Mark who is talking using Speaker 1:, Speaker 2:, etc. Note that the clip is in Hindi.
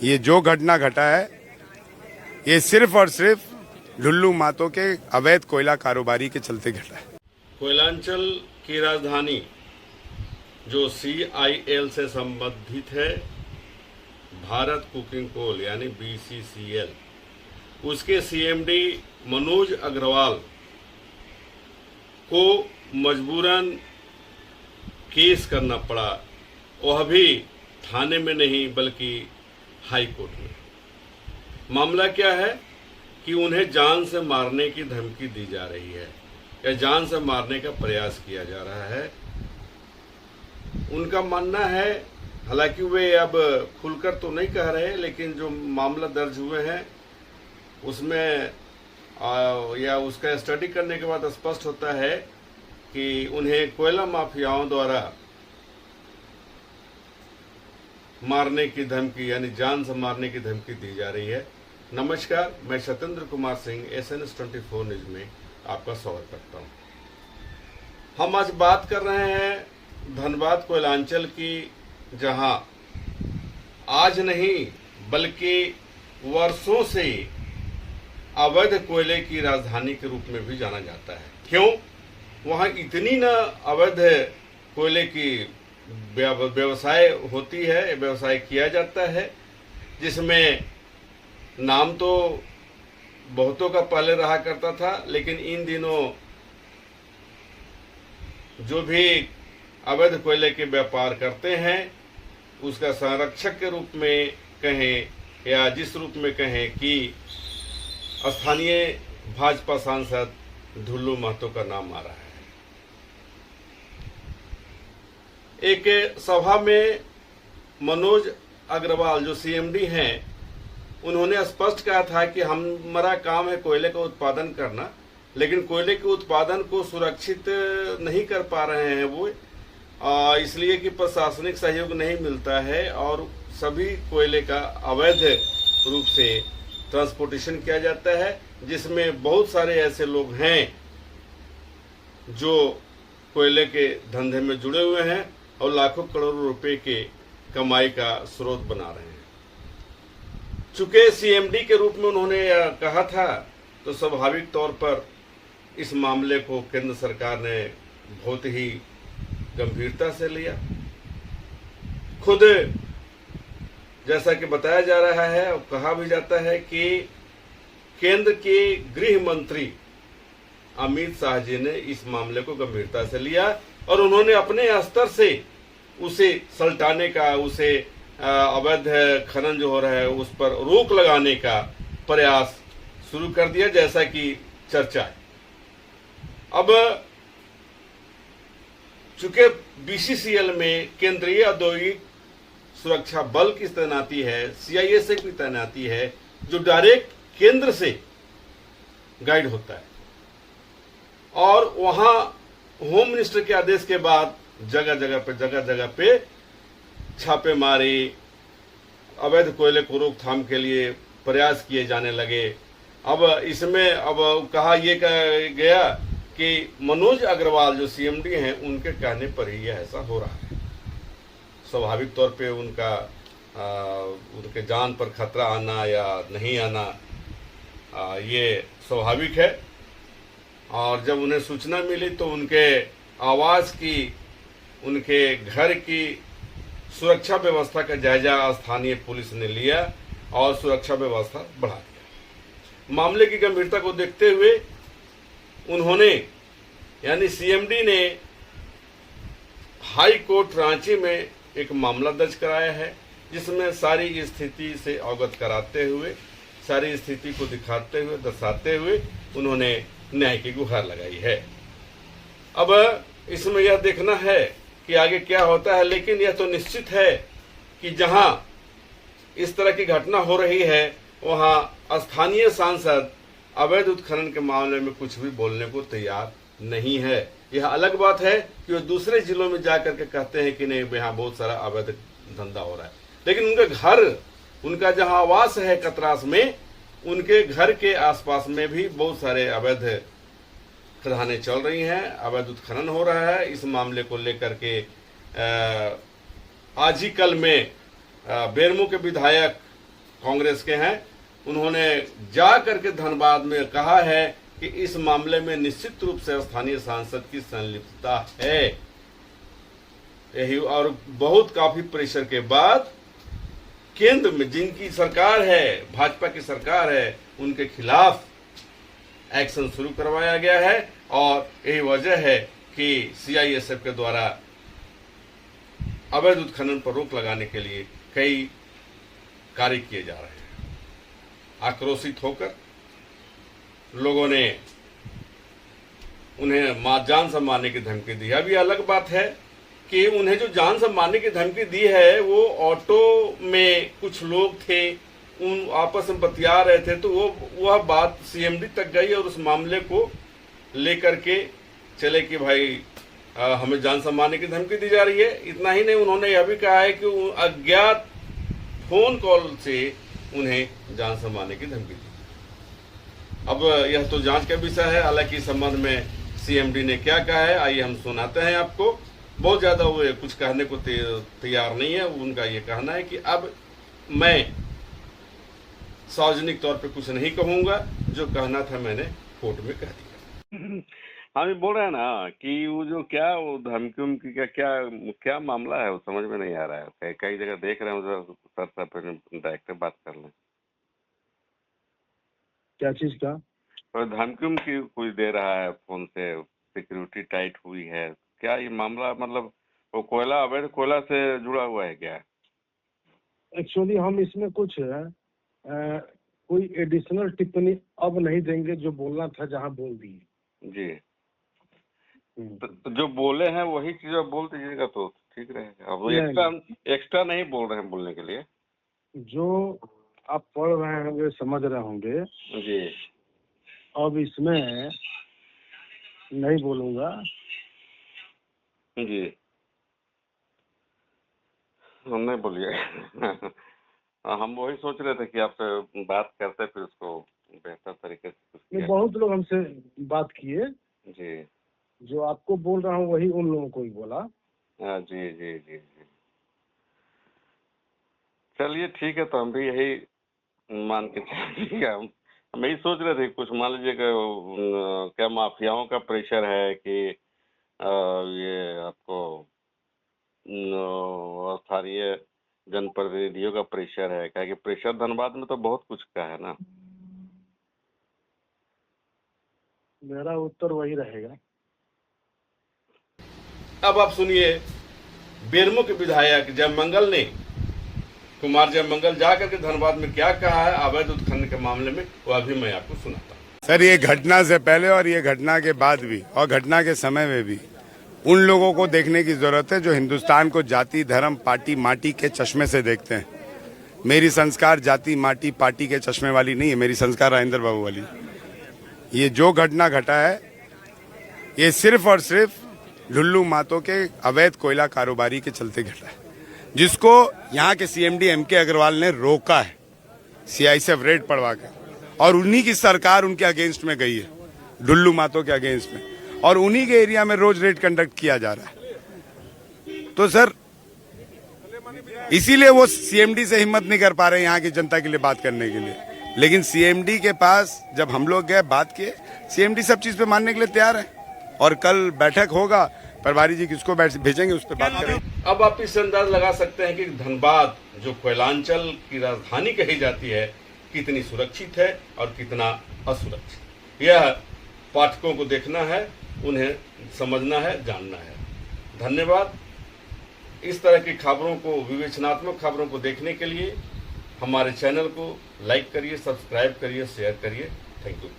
Speaker 1: ये जो घटना घटा है ये सिर्फ और सिर्फ लुल्लू मातो के अवैध कोयला कारोबारी के चलते घटा है।
Speaker 2: कोयलांचल की राजधानी जो CIL से संबंधित है, भारत कुकिंग कोल यानी BCCL, उसके CMD मनोज अग्रवाल को मजबूरन केस करना पड़ा, वह भी थाने में नहीं बल्कि हाई कोर्ट में। मामला क्या है कि उन्हें जान से मारने की धमकी दी जा रही है या जान से मारने का प्रयास किया जा रहा है। उनका मानना है, हालांकि वे अब खुलकर तो नहीं कह रहे, लेकिन जो मामला दर्ज हुए हैं उसमें या उसका स्टडी करने के बाद स्पष्ट होता है कि उन्हें कोयला माफियाओं द्वारा मारने की धमकी यानी जान से मारने की धमकी दी जा रही है। नमस्कार, मैं सत्येंद्र कुमार सिंह SNS24 न्यूज में आपका स्वागत करता हूं। हम आज बात कर रहे हैं धनबाद कोयलांचल की, जहां आज नहीं बल्कि वर्षों से अवैध कोयले की राजधानी के रूप में भी जाना जाता है। क्यों? वहां इतनी न अवैध कोयले की व्यवसाय होती है, व्यवसाय किया जाता है, जिसमें नाम तो बहुतों का पहले रहा करता था, लेकिन इन दिनों जो भी अवैध कोयले के व्यापार करते हैं उसका संरक्षक के रूप में कहें या जिस रूप में कहें कि स्थानीय भाजपा सांसद ढुल्लू महतो का नाम आ रहा है। एक सभा में मनोज अग्रवाल जो CMD हैं, उन्होंने स्पष्ट कहा था कि हमारा काम है कोयले का उत्पादन करना, लेकिन कोयले के उत्पादन को सुरक्षित नहीं कर पा रहे हैं वो, इसलिए कि प्रशासनिक सहयोग नहीं मिलता है और सभी कोयले का अवैध रूप से ट्रांसपोर्टेशन किया जाता है, जिसमें बहुत सारे ऐसे लोग हैं जो कोयले के धंधे में जुड़े हुए हैं और लाखों करोड़ों रुपए के कमाई का स्रोत बना रहे हैं। चूंकि CMD के रूप में उन्होंने कहा था, तो स्वाभाविक तौर पर इस मामले को केंद्र सरकार ने बहुत ही गंभीरता से लिया। खुद जैसा कि बताया जा रहा है और कहा भी जाता है कि केंद्र के गृह मंत्री अमित शाह जी ने इस मामले को गंभीरता से लिया और उन्होंने अपने स्तर से उसे सल्टाने का, उसे अवैध खनन जो हो रहा है उस पर रोक लगाने का प्रयास शुरू कर दिया, जैसा कि चर्चा है। अब चूंकि BCCL में केंद्रीय औद्योगिक सुरक्षा बल की तैनाती है, CISA की तैनाती है, जो डायरेक्ट केंद्र से गाइड होता है, और वहां होम मिनिस्टर के आदेश के बाद जगह जगह पे छापेमारी, अवैध कोयले को रोकथाम के लिए प्रयास किए जाने लगे। अब इसमें अब कहा यह गया कि मनोज अग्रवाल जो CMD हैं, उनके कहने पर ही यह ऐसा हो रहा है। स्वाभाविक तौर पे उनके जान पर खतरा आना या नहीं आना ये स्वाभाविक है। और जब उन्हें सूचना मिली तो उनके आवास की, उनके घर की सुरक्षा व्यवस्था का जायजा स्थानीय पुलिस ने लिया और सुरक्षा व्यवस्था बढ़ा दिया। मामले की गंभीरता को देखते हुए उन्होंने यानी CMD ने हाई कोर्ट रांची में एक मामला दर्ज कराया है, जिसमें सारी स्थिति से अवगत कराते हुए, सारी स्थिति को दिखाते हुए, दर्शाते हुए उन्होंने न्याय की गुहार लगाई है। अब इसमें यह देखना है कि आगे क्या होता है, लेकिन यह तो निश्चित है कि जहां इस तरह की घटना हो रही है वहां स्थानीय सांसद अवैध उत्खनन के मामले में कुछ भी बोलने को तैयार नहीं है। यह अलग बात है कि वो दूसरे जिलों में जाकर के कहते हैं कि नहीं, यहाँ बहुत सारा अवैध धंधा हो रहा है, लेकिन उनका घर, उनका जहां आवास है कतरास में, उनके घर के आसपास में भी बहुत सारे अवैध खदानें चल रही हैं, अवैध उत्खनन हो रहा है। इस मामले को लेकर के आज ही कल में बेरमो के विधायक कांग्रेस के हैं, उन्होंने जा करके धनबाद में कहा है कि इस मामले में निश्चित रूप से स्थानीय सांसद की संलिप्तता है। यही और बहुत काफी प्रेशर के बाद केंद्र में जिनकी सरकार है, भाजपा की सरकार है, उनके खिलाफ एक्शन शुरू करवाया गया है और यही वजह है कि सीआईएसएफ के द्वारा अवैध उत्खनन पर रोक लगाने के लिए कई कार्य किए जा रहे हैं। आक्रोशित होकर लोगों ने उन्हें जान से मारने की धमकी दी। अब ये अलग बात है कि उन्हें जो जान से मारने की धमकी दी है, वो ऑटो में कुछ लोग थे, उन आपस में बतिया रहे थे, तो वह बात सीएमडी तक गई और उस मामले को लेकर के चले कि भाई हमें जान से मारने की धमकी दी जा रही है। इतना ही नहीं, उन्होंने यह भी कहा है कि अज्ञात फोन कॉल से उन्हें जान से मारने की धमकी दी। अब यह तो जांच का विषय है, हालांकि इस संबंध में सीएमडी ने क्या कहा है आइए हम सुनाते हैं आपको। बहुत ज्यादा वो कुछ कहने को तैयार नहीं है। उनका ये कहना है कि अब मैं सार्वजनिक तौर पे कुछ नहीं कहूंगा, जो कहना था मैंने कोर्ट में कह दिया।
Speaker 3: हम ये बोल रहे हैं ना कि वो जो क्या वो धमकी उमकी का क्या मामला है, वो समझ में नहीं आ रहा है। कई जगह देख रहे हैं सर डायरेक्टर बात कर लें।
Speaker 4: क्या चीज का?
Speaker 3: और धमकी उमकी कोई दे रहा है फोन से, सिक्योरिटी टाइट हुई है, क्या ये मामला मतलब वो कोयला अवैध कोयला से जुड़ा हुआ है क्या?
Speaker 4: एक्चुअली हम इसमें कुछ कोई एडिशनल टिप्पणी अब नहीं देंगे, जो बोलना था जहां बोल दिए
Speaker 3: जी। तो जो बोले हैं वही चीज आप बोल दीजिएगा तो ठीक रहेगा। अब एक्स्ट्रा नहीं बोल रहे हैं बोलने के लिए।
Speaker 4: जो आप पढ़ रहे होंगे, समझ रहे होंगे
Speaker 3: जी।
Speaker 4: अब इसमें नहीं बोलूंगा
Speaker 3: जी। हम नहीं बोलिए। हम वही सोच रहे थे कि आपसे बात करते फिर उसको बेहतर तरीके से कुछ।
Speaker 4: बहुत लोग हमसे बात किए
Speaker 3: जी।
Speaker 4: जो आपको बोल रहा हूँ वही उन लोगों को ही बोला।
Speaker 3: जी जी जी जी। चलिए ठीक है, तो हम भी यही मान के चलिए। हम यही सोच रहे थे कुछ मान लीजिए क्या माफियाओं का प्रेशर है कि ये आपको स्थानीय जनप्रतिनिधियों का प्रेशर है, क्या कि प्रेशर धनबाद में तो बहुत कुछ का है ना।
Speaker 4: मेरा उत्तर वही रहेगा।
Speaker 2: अब आप सुनिए, बेरमो के विधायक जयमंगल ने, कुमार जयमंगल जाकर के धनबाद में क्या कहा है अवैध उत्खनन के मामले में, वो अभी मैं आपको सुनाता हूँ।
Speaker 1: सर, ये घटना से पहले और ये घटना के बाद भी और घटना के समय में भी उन लोगों को देखने की जरूरत है जो हिंदुस्तान को जाति, धर्म, पार्टी, माटी के चश्मे से देखते हैं। मेरी संस्कार जाति, माटी, पार्टी के चश्मे वाली नहीं है, मेरी संस्कार राजेंद्र बाबू वाली। ये जो घटना घटा है, ये सिर्फ और सिर्फ लुल्लू मातो के अवैध कोयला कारोबारी के चलते घटा है, जिसको यहाँ के सीएमडी एमके अग्रवाल ने रोका है सीआईएसएफ रेड पड़वा के, और उन्हीं की सरकार उनके अगेंस्ट में गई है, लुल्लू मातो के अगेंस्ट में, और उन्हीं के एरिया में रोज रेड कंडक्ट किया जा रहा है। तो सर इसीलिए वो सीएमडी से हिम्मत नहीं कर पा रहे यहाँ की जनता के लिए बात करने के लिए। लेकिन सीएमडी के पास जब हम लोग गए बात किए, सीएमडी सब चीज पे मानने के लिए तैयार है, और कल बैठक होगा, प्रभारी जी किसको भेजेंगे उस पर बात करेंगे।
Speaker 2: अब आप इससे अंदाज लगा सकते हैं कि धनबाद जो कोयलांचल की राजधानी कही जाती है, कितनी सुरक्षित है और कितना असुरक्षित। यह पाठकों को देखना है, उन्हें समझना है, जानना है। धन्यवाद। इस तरह की खबरों को, विवेचनात्मक खबरों को देखने के लिए हमारे चैनल को लाइक करिए, सब्सक्राइब करिए, शेयर करिए। Thank you.